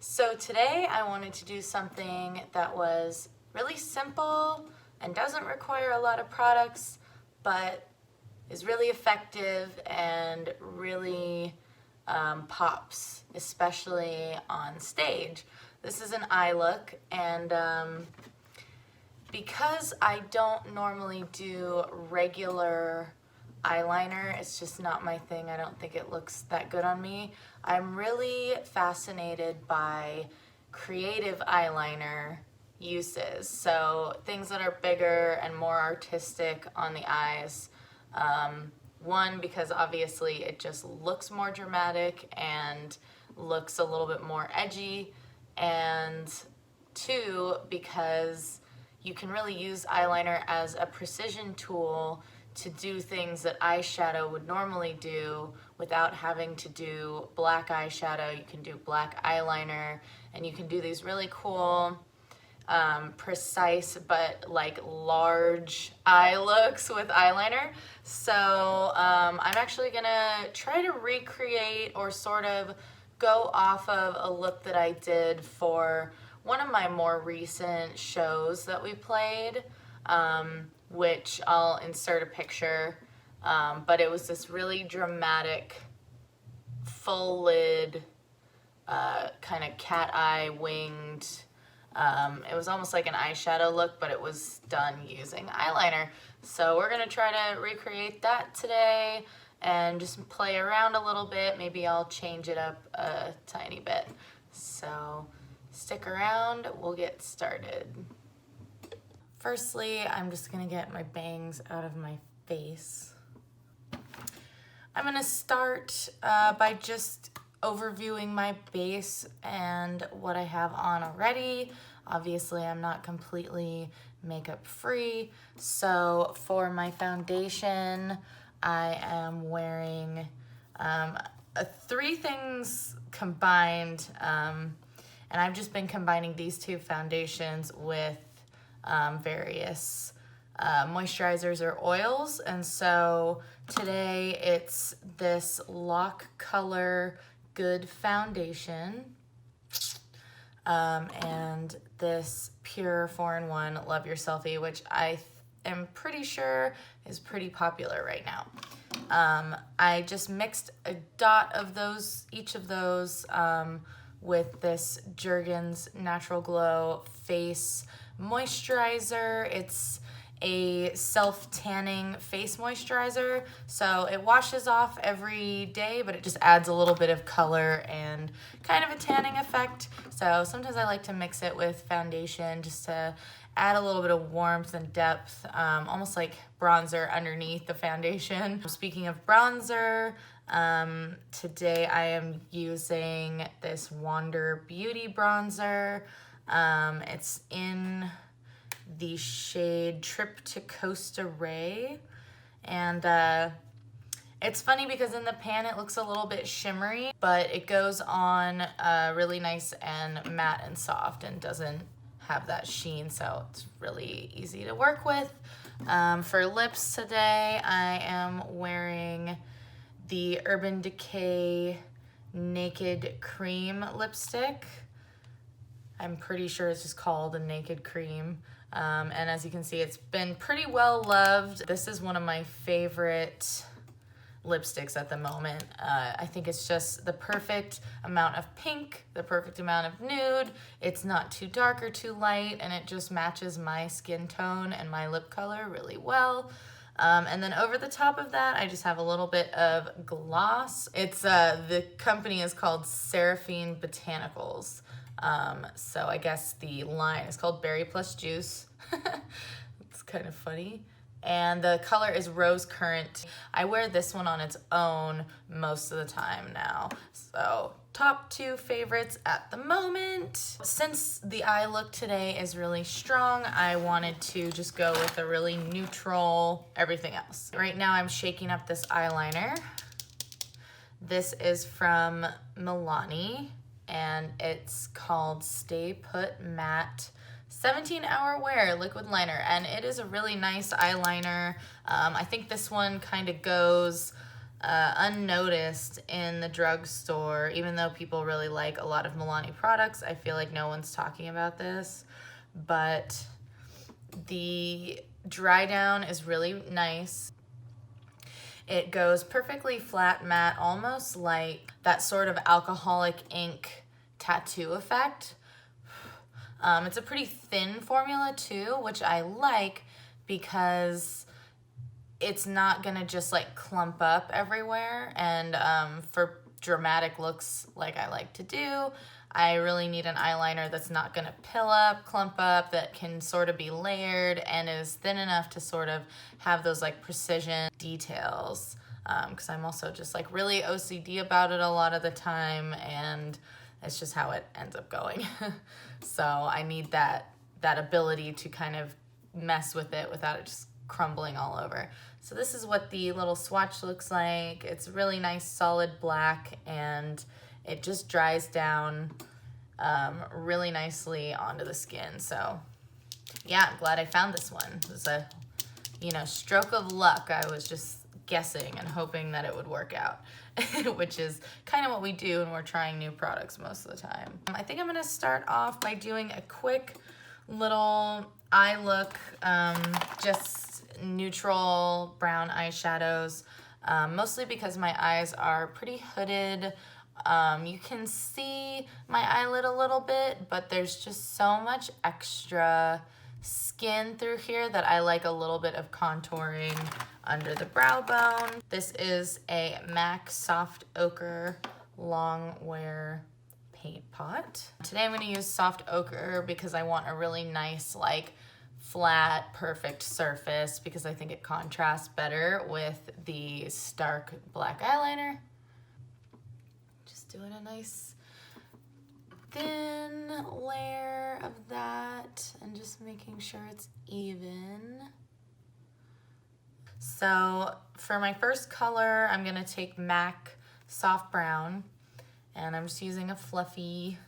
So today I wanted to do something that was really simple and doesn't require a lot of products, but is really effective and really pops, especially on stage. This is an eye look, and because I don't normally do regular eyeliner, it's just not my thing. I don't think it looks that good on me. I'm really fascinated by creative eyeliner uses, so things that are bigger and more artistic on the eyes. One, because obviously it just looks more dramatic and looks a little bit more edgy, and two, because you can really use eyeliner as a precision tool to do things that eyeshadow would normally do without having to do black eyeshadow. You can do black eyeliner, and you can do these really cool, precise but like large eye looks with eyeliner. So I'm actually gonna try to recreate or sort of go off of a look that I did for one of my more recent shows that we played, which I'll insert a picture, but it was this really dramatic full lid kind of cat eye winged, it was almost like an eyeshadow look, but it was done using eyeliner. So we're gonna try to recreate that today and just play around a little bit. Maybe I'll change it up a tiny bit. So stick around, we'll get started. Firstly, I'm just gonna get my bangs out of my face. I'm gonna start by just overviewing my base and what I have on already. Obviously, I'm not completely makeup free, so for my foundation, I am wearing three things combined, and I've just been combining these two foundations with various moisturizers or oils, and so today it's this Lock Color Good Foundation and this Pure 4-in-1 Love Your Selfie, which I am pretty sure is pretty popular right now. I just mixed a dot of those, each of those, with this Jergens Natural Glow Face Moisturizer. It's a self-tanning face moisturizer, so it washes off every day, but it just adds a little bit of color and kind of a tanning effect. So sometimes I like to mix it with foundation just to add a little bit of warmth and depth, almost like bronzer underneath the foundation. Speaking of bronzer, today I am using this Wander Beauty bronzer. It's in the shade Trip to Costa Ray, and it's funny because in the pan it looks a little bit shimmery, but it goes on really nice and matte and soft and doesn't have that sheen, so it's really easy to work with. For lips today, I am wearing the Urban Decay Naked Cream lipstick. I'm pretty sure it's just called a Naked Cream. And as you can see, it's been pretty well loved. This is one of my favorite lipsticks at the moment. I think it's just the perfect amount of pink, the perfect amount of nude. It's not too dark or too light, and it just matches my skin tone and my lip color really well. And then over the top of that, I just have a little bit of gloss. It's the company is called Seraphine Botanicals. So I guess the line is called Berry Plus Juice. It's kind of funny. And the color is Rose Current. I wear this one on its own most of the time now. So top two favorites at the moment. Since the eye look today is really strong, I wanted to just go with a really neutral everything else. Right now I'm shaking up this eyeliner. This is from Milani, and it's called Stay Put Matte 17-hour wear liquid liner, and it is a really nice eyeliner. I think this one kind of goes unnoticed in the drugstore, even though people really like a lot of Milani products. I feel like no one's talking about this, but the dry down is really nice. It goes perfectly flat matte, almost like that sort of alcoholic ink tattoo effect. It's a pretty thin formula too, which I like because it's not gonna just like clump up everywhere. And for dramatic looks like I like to do, I really need an eyeliner that's not gonna pill up, clump up, that can sort of be layered and is thin enough to sort of have those like precision details. Because I'm also just like really OCD about it a lot of the time, and it's just how it ends up going. So I need that ability to kind of mess with it without it just crumbling all over. So this is what the little swatch looks like. It's really nice solid black, and it just dries down really nicely onto the skin. So yeah, I'm glad I found this one. It was a, you know, stroke of luck. I was just guessing and hoping that it would work out, which is kind of what we do when we're trying new products most of the time. I think I'm gonna start off by doing a quick little eye look, just neutral brown eyeshadows, mostly because my eyes are pretty hooded. You can see my eyelid a little bit, but there's just so much extra skin through here that I like a little bit of contouring under the brow bone. This is a MAC Soft Ochre Long Wear paint pot. Today I'm going to use soft ochre because I want a really nice, like, flat, perfect surface, because I think it contrasts better with the stark black eyeliner. Just doing a nice thin layer of that and just making sure it's even. So for my first color, I'm gonna take MAC Soft Brown, and I'm just using a fluffy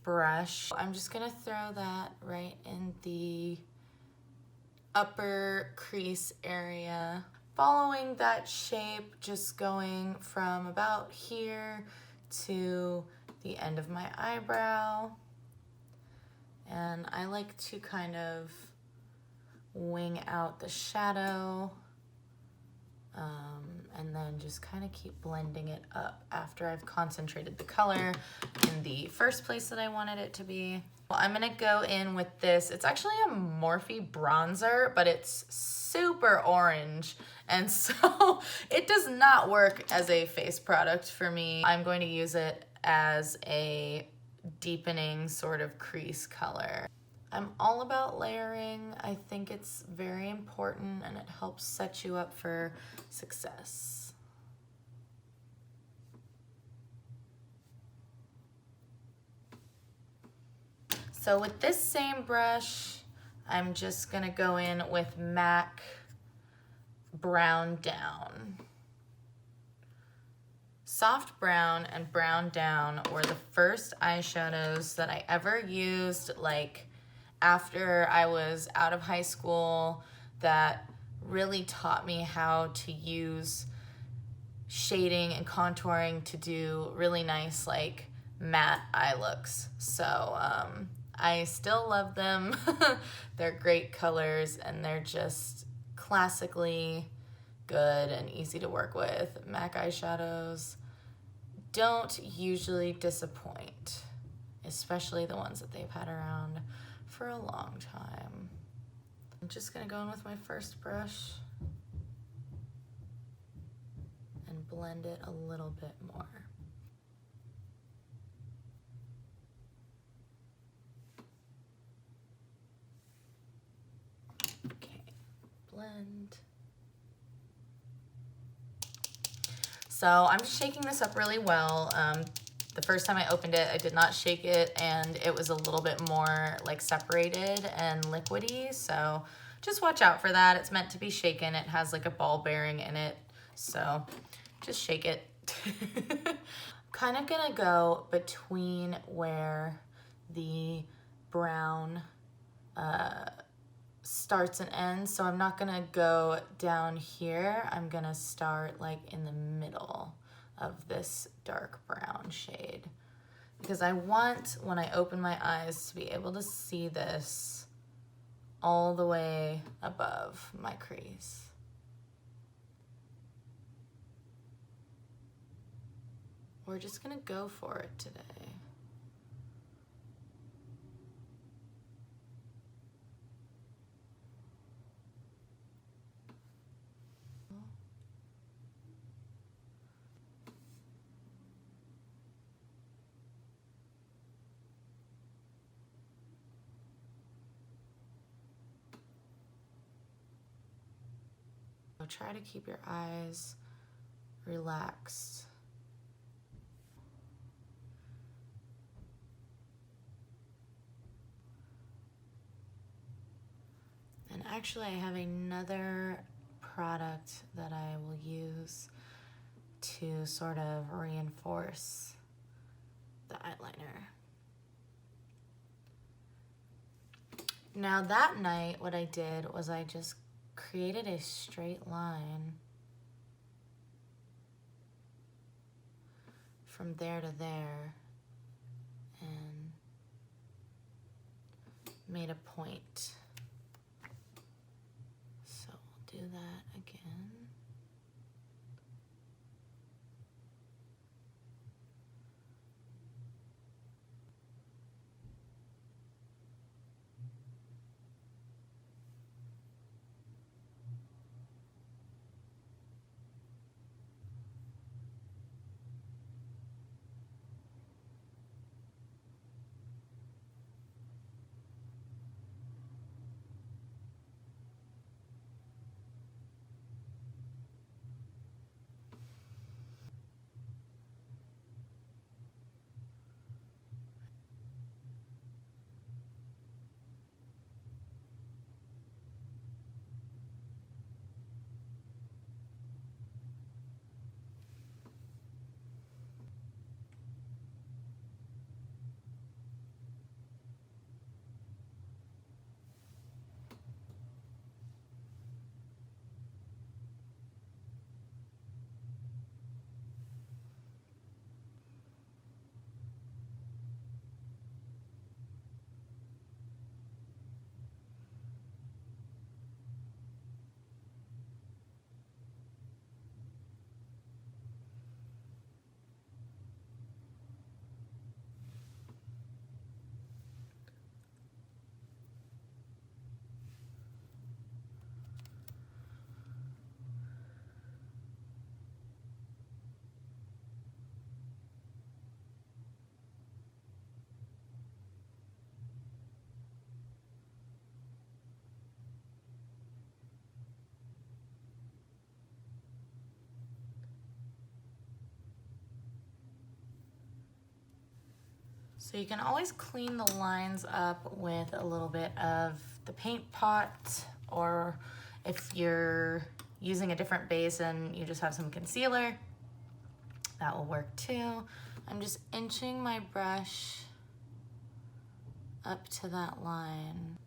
brush. I'm just gonna throw that right in the upper crease area, following that shape, just going from about here to the end of my eyebrow. And I like to kind of wing out the shadow, and then just kind of keep blending it up after I've concentrated the color in the first place that I wanted it to be. Well, I'm gonna go in with this. It's actually a Morphe bronzer, but it's super orange, and so it does not work as a face product for me. I'm going to use it as a deepening sort of crease color. I'm all about layering. I think it's very important, and it helps set you up for success. So with this same brush, I'm just gonna go in with MAC Brown Down. Soft Brown and Brown Down were the first eyeshadows that I ever used, like, after I was out of high school, that really taught me how to use shading and contouring to do really nice, like, matte eye looks. So I still love them. They're great colors, and they're just classically good and easy to work with. MAC eyeshadows don't usually disappoint, especially the ones that they've had around for a long time. I'm just gonna go in with my first brush and blend it a little bit more. Okay, blend. So I'm just shaking this up really well. The first time I opened it, I did not shake it, and it was a little bit more like separated and liquidy, so just watch out for that. It's meant to be shaken. It has like a ball bearing in it, so just shake it. Kind of gonna go between where the brown starts and ends, so I'm not gonna go down here. I'm gonna start like in the middle of this dark brown shade, because I want, when I open my eyes, to be able to see this all the way above my crease. We're just gonna go for it today. So try to keep your eyes relaxed. And actually, I have another product that I will use to sort of reinforce the eyeliner. Now that night, what I did was I just created a straight line from there to there and made a point. So we'll do that again. So you can always clean the lines up with a little bit of the paint pot, or if you're using a different base and you just have some concealer, that will work too. I'm just inching my brush up to that line.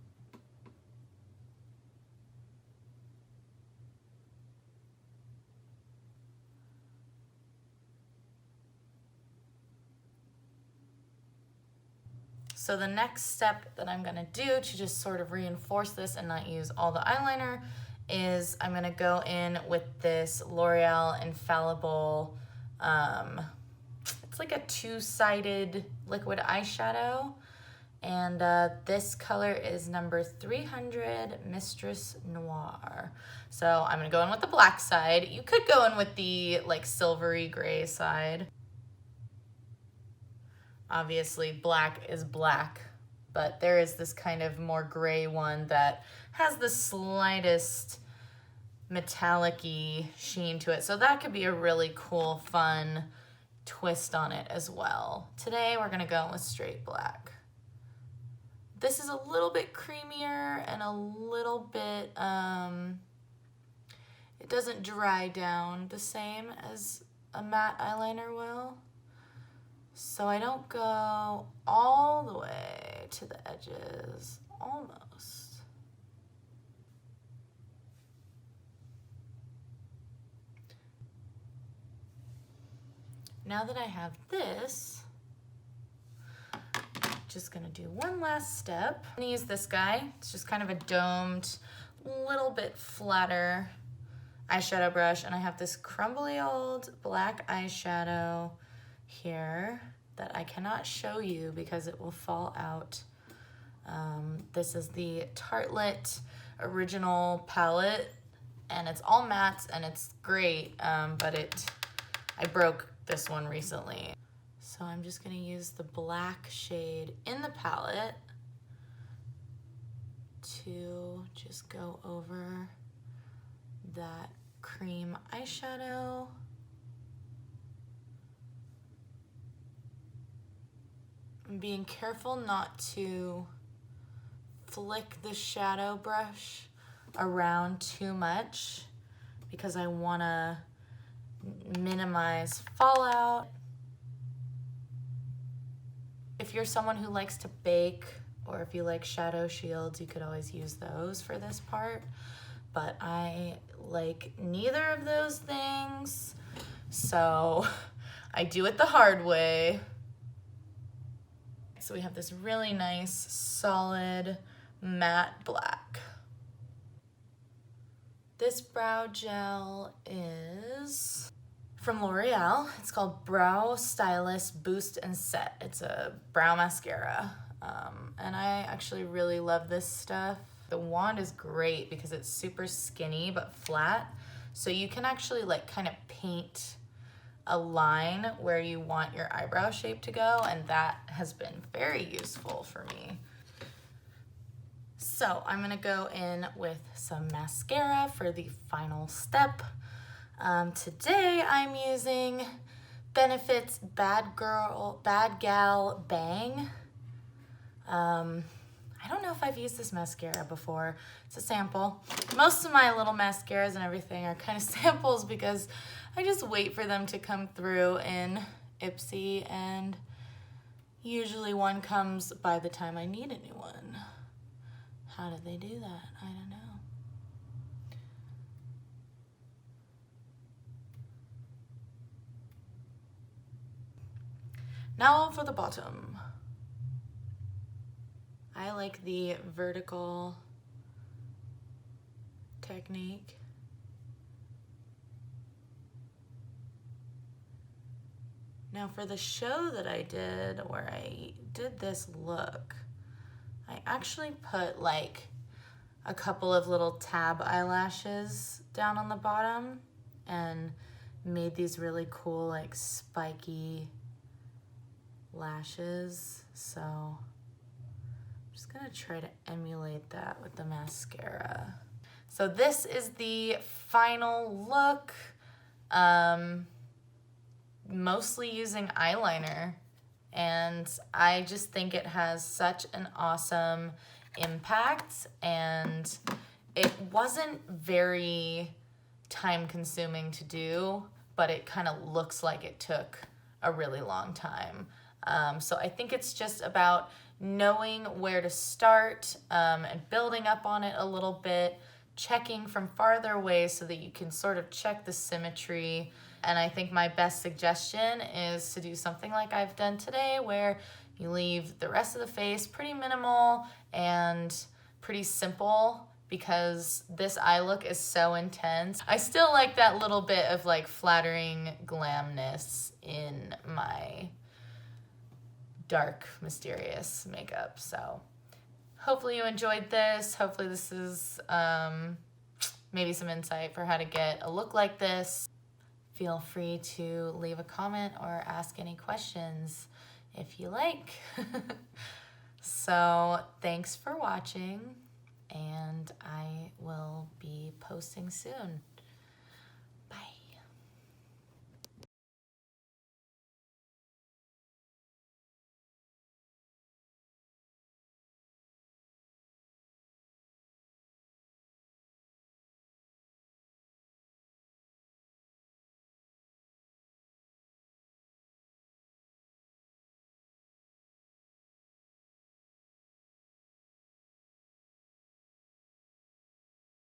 So the next step that I'm gonna do to just sort of reinforce this and not use all the eyeliner is I'm gonna go in with this L'Oreal Infallible, it's like a two-sided liquid eyeshadow. And this color is number 300 Mistress Noir. So I'm gonna go in with the black side. You could go in with the like silvery gray side. Obviously black is black, but there is this kind of more gray one that has the slightest metallic-y sheen to it. So that could be a really cool, fun twist on it as well. Today we're gonna go with straight black. This is a little bit creamier and a little bit, it doesn't dry down the same as a matte eyeliner will. So I don't go all the way to the edges, almost. now that I have this, just gonna do one last step. I'm gonna use this guy. It's just kind of a domed, little bit flatter eyeshadow brush, and I have this crumbly old black eyeshadow here that I cannot show you because it will fall out. This is the Tartelette original palette, and it's all mattes and it's great, but I broke this one recently. So I'm just gonna use the black shade in the palette to just go over that cream eyeshadow. I'm being careful not to flick the shadow brush around too much because I wanna minimize fallout. If you're someone who likes to bake, or if you like shadow shields, you could always use those for this part. But I like neither of those things, so I do it the hard way. So we have this really nice, solid, matte black. This brow gel is from L'Oreal. It's called Brow Stylist Boost and Set. It's a brow mascara, and I actually really love this stuff. The wand is great because it's super skinny but flat, so you can actually like kind of paint a line where you want your eyebrow shape to go, and that has been very useful for me. So I'm gonna go in with some mascara for the final step. Today I'm using Benefit's Bad Gal Bang. I don't know if I've used this mascara before. It's a sample. Most of my little mascaras and everything are kind of samples because I just wait for them to come through in Ipsy, and usually one comes by the time I need a new one. How did they do that? I don't know. Now for the bottom. I like the vertical technique. Now for the show that I did, where I did this look, I actually put like a couple of little tab eyelashes down on the bottom and made these really cool like spiky lashes. So I'm just gonna try to emulate that with the mascara. So this is the final look. Mostly using eyeliner, and I just think it has such an awesome impact, and it wasn't very time consuming to do, but it kind of looks like it took a really long time. So I think it's just about knowing where to start, and building up on it a little bit, checking from farther away so that you can sort of check the symmetry. And I think my best suggestion is to do something like I've done today, where you leave the rest of the face pretty minimal and pretty simple, because this eye look is so intense. I still like that little bit of like flattering glamness in my dark, mysterious makeup. So hopefully you enjoyed this. Hopefully this is maybe some insight for how to get a look like this. Feel free to leave a comment or ask any questions if you like. So thanks for watching, and I will be posting soon.